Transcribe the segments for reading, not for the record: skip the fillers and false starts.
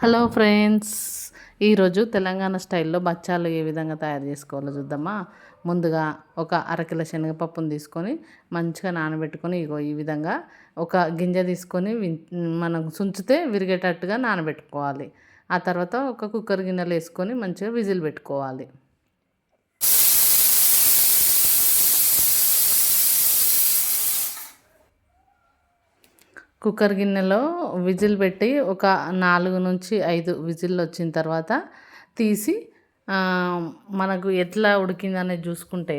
Hello friends, ఈరోజు తెలంగాణ స్టైల్లో బచ్చాలు ఏ విధంగా తయారు చేసుకోవాలో చూద్దామా. ముందుగా ఒక అరకిల శనగపప్పును తీసుకొని మంచిగా నానబెట్టుకొని ఇగో ఈ విధంగా ఒక గింజ తీసుకొని మనం సుంచితే విరిగేటట్టుగా నానబెట్టుకోవాలి. ఆ తర్వాత ఒక కుక్కర్ గిన్నెలో వేసుకొని మంచిగా విజిల్ పెట్టుకోవాలి. కుక్కర్ గిన్నెలో విజిల్ పెట్టి ఒక 4-5 విజిల్లు వచ్చిన తర్వాత తీసి మనకు ఎట్లా ఉడికిందనేది చూసుకుంటే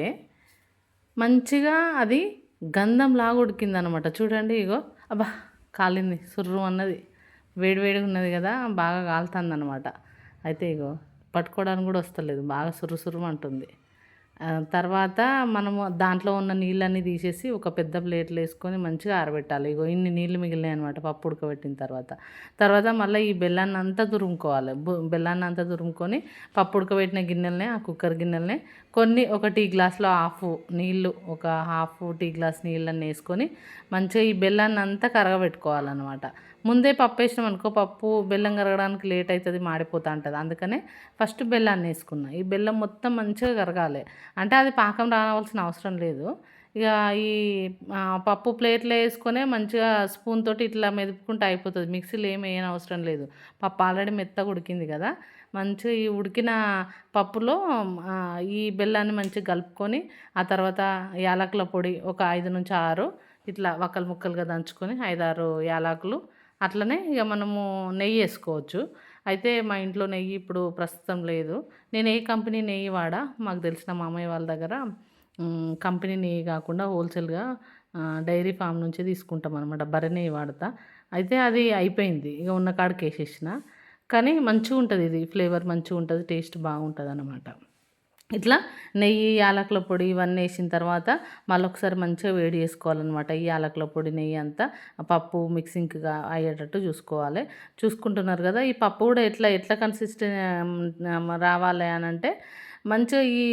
మంచిగా అది గంధంలాగా ఉడికిందనమాట. చూడండి ఇగో, అబ్బా కాలింది, సుర్రు అన్నది, వేడివేడిగా ఉన్నది కదా, బాగా కాలుతుందనమాట. అయితే ఇగో పట్టుకోవడానికి కూడా వస్తలేదు, బాగా సుర్రు సుర్రు అంటుంది. తర్వాత మనము దాంట్లో ఉన్న నీళ్ళన్నీ తీసేసి ఒక పెద్ద ప్లేట్లో వేసుకొని మంచిగా ఆరబెట్టాలి. ఇగో ఇన్ని నీళ్ళు మిగిలినాయి అనమాట పప్పు ఉడకబెట్టిన తర్వాత మళ్ళీ ఈ బెల్లాన్ని అంతా తురుముకోవాలి. బెల్లాన్ని అంతా తురుముకొని పప్పు ఉడకబెట్టిన గిన్నెలనే, ఆ కుక్కర్ గిన్నెలనే కొన్ని ఒక టీ గ్లాస్లో హాఫ్ నీళ్ళు, ఒక హాఫ్ టీ గ్లాస్ నీళ్ళని వేసుకొని మంచిగా ఈ బెల్లాన్ని అంతా కరగబెట్టుకోవాలన్నమాట. ముందే పప్పు వేసినాం అనుకో, పప్పు బెల్లం కరగడానికి లేట్ అవుతుంది, మాడిపోతూ ఉంటుంది. అందుకనే ఫస్ట్ బెల్లాన్ని వేసుకున్నా. ఈ బెల్లం మొత్తం మంచిగా కరగాలి. అంటే అది పాకం రావాల్సిన అవసరం లేదు. ఇక ఈ పప్పు ప్లేట్లో వేసుకొనే మంచిగా స్పూన్ తోటి ఇట్లా మెదుపుకుంటే అయిపోతుంది. మిక్సీలో ఏమి వేయని అవసరం లేదు. పప్పు ఆల్రెడీ మెత్తగా ఉడికింది కదా. మంచిగా ఈ ఉడికిన పప్పులో ఈ బెల్లాన్ని మంచిగా కలుపుకొని ఆ తర్వాత యాలకుల పొడి ఒక 5-6 ఇట్లా వక్కలు ముక్కలుగా దంచుకొని 5-6 యాలకులు. అట్లనే ఇక మనము నెయ్యి వేసుకోవచ్చు. అయితే మా ఇంట్లో నెయ్యి ఇప్పుడు ప్రస్తుతం లేదు. నేను ఏ కంపెనీ నెయ్యి వాడా, మాకు తెలిసిన మామయ్య వాళ్ళ దగ్గర కంపెనీ నెయ్యి కాకుండా హోల్సేల్గా డైరీ ఫామ్ నుంచి తీసుకుంటాం అనమాట. బర్రె నెయ్యి వాడతా. అయితే అది అయిపోయింది, ఇక ఉన్న కాడికి వేసేసిన. కానీ మంచిగా ఉంటుంది, ఇది ఫ్లేవర్ మంచిగా ఉంటుంది, టేస్ట్ బాగుంటుంది అన్నమాట. ఇట్లా నెయ్యి, యాలకుల పొడి ఇవన్నీ వేసిన తర్వాత మళ్ళీ ఒకసారి మంచిగా వేడి చేసుకోవాలన్నమాట. ఈ యాలకుల పొడి, నెయ్యి అంతా పప్పు మిక్సింగ్గా అయ్యేటట్టు చూసుకోవాలి. చూసుకుంటున్నారు కదా. ఈ పప్పు కూడా ఎట్లా ఎట్లా రావాలి అని అంటే మంచిగా ఈ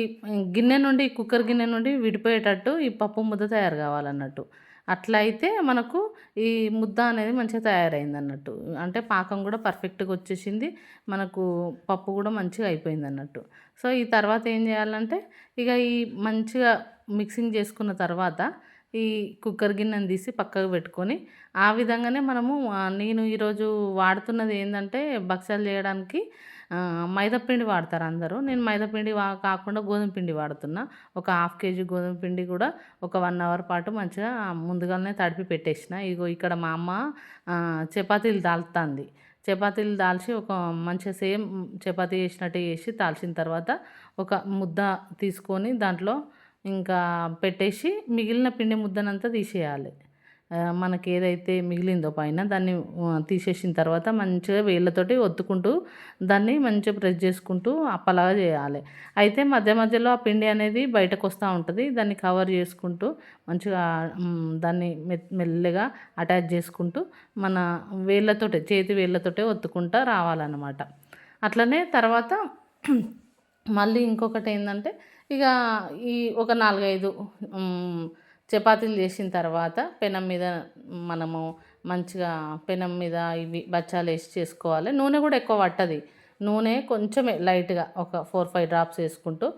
గిన్నె నుండి, కుక్కర్ గిన్నె నుండి విడిపోయేటట్టు ఈ పప్పు ముద్ద తయారు కావాలన్నట్టు. అట్లా అయితే మనకు ఈ ముద్ద అనేది మంచిగా తయారైంది అన్నట్టు. అంటే పాకం కూడా పర్ఫెక్ట్గా వచ్చేసింది, మనకు పప్పు కూడా మంచిగా అయిపోయింది అన్నట్టు. సో ఈ తర్వాత ఏం చేయాలంటే ఇక ఈ మంచిగా మిక్సింగ్ చేసుకున్న తర్వాత ఈ కుక్కర్ గిన్నెని తీసి పక్కకు పెట్టుకొని ఆ విధంగానే మనము నేను ఈరోజు వాడుతున్నది ఏంటంటే భక్షాలు చేయడానికి మైదాపిండి వాడతారు అందరూ. నేను మైదాపిండి కాకుండా గోధుమ పిండి వాడుతున్నా. ఒక హాఫ్ కేజీ గోధుమ పిండి కూడా ఒక 1 అవర్ పాటు మంచిగా ముందుగానే తడిపి పెట్టేసిన. ఇగో ఇక్కడ మా అమ్మ చపాతీలు దాల్చుతుంది. చపాతీలు దాల్చి ఒక మంచిగా సేమ్ చపాతీ చేసినట్టు చేసి తాల్చిన తర్వాత ఒక ముద్ద తీసుకొని దాంట్లో ఇంకా పెట్టేసి మిగిలిన పిండి ముద్దనంతా తీసేయాలి. మనకి ఏదైతే మిగిలిందో పైన దాన్ని తీసేసిన తర్వాత మంచిగా వేళ్ళతోటి ఒత్తుకుంటూ దాన్ని మంచిగా ప్రెస్ చేసుకుంటూ అప్పలాగా చేయాలి. అయితే మధ్య మధ్యలో ఆ పిండి అనేది బయటకు వస్తూ ఉంటుంది. దాన్ని కవర్ చేసుకుంటూ మంచిగా దాన్ని మెల్లగా అటాచ్ చేసుకుంటూ మన వేళ్ళతోటే, చేతి వేళ్ళతోటే ఒత్తుకుంటూ రావాలన్నమాట. అట్లనే తర్వాత మళ్ళీ ఇంకొకటి ఏంటంటే ఇక ఈ ఒక 4-5 చపాతీలు చేసిన తర్వాత పెనం మీద మనము మంచిగా పెనం మీద ఇవి బచ్చాలు వేసి చేసుకోవాలి. నూనె కూడా ఎక్కువ పట్టది, నూనె కొంచెమే లైట్గా ఒక 4-5 డ్రాప్స్ వేసుకుంటూ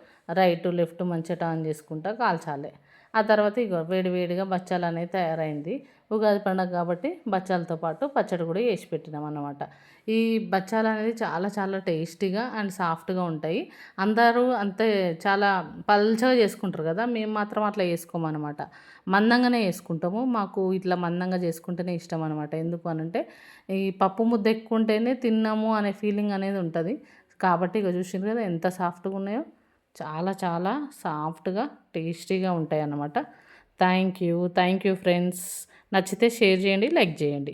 రైట్ లెఫ్ట్ మంచిగా టర్న్ చేసుకుంటూ కాల్చాలి. ఆ తర్వాత ఇక వేడివేడిగా బచ్చాలు అనేది తయారైంది. ఉగాది పండుగ కాబట్టి బచ్చాలతో పాటు పచ్చడి కూడా వేసి పెట్టినాం అన్నమాట. ఈ బచ్చాలు అనేది చాలా చాలా టేస్టీగా అండ్ సాఫ్ట్గా ఉంటాయి. అందరూ అంతే చాలా పల్చగా చేసుకుంటారు కదా, మేము మాత్రం అట్లా చేసుకోమన్నమాట. మందంగానే చేసుకుంటాము. మాకు ఇట్లా మందంగా చేసుకుంటేనే ఇష్టం అనమాట. ఎందుకు అనంటే ఈ పప్పు ముద్ద ఎక్కువ ఉంటేనే తిన్నాము అనే ఫీలింగ్ అనేది ఉంటుంది. కాబట్టి ఇక చూసిండ్రు కదా ఎంత సాఫ్ట్గా ఉన్నాయో, చాలా చాలా సాఫ్ట్గా టేస్టీగా ఉంటాయి అన్నమాట. Thank you friends. నచ్చితే షేర్ చేయండి, లైక్ చేయండి.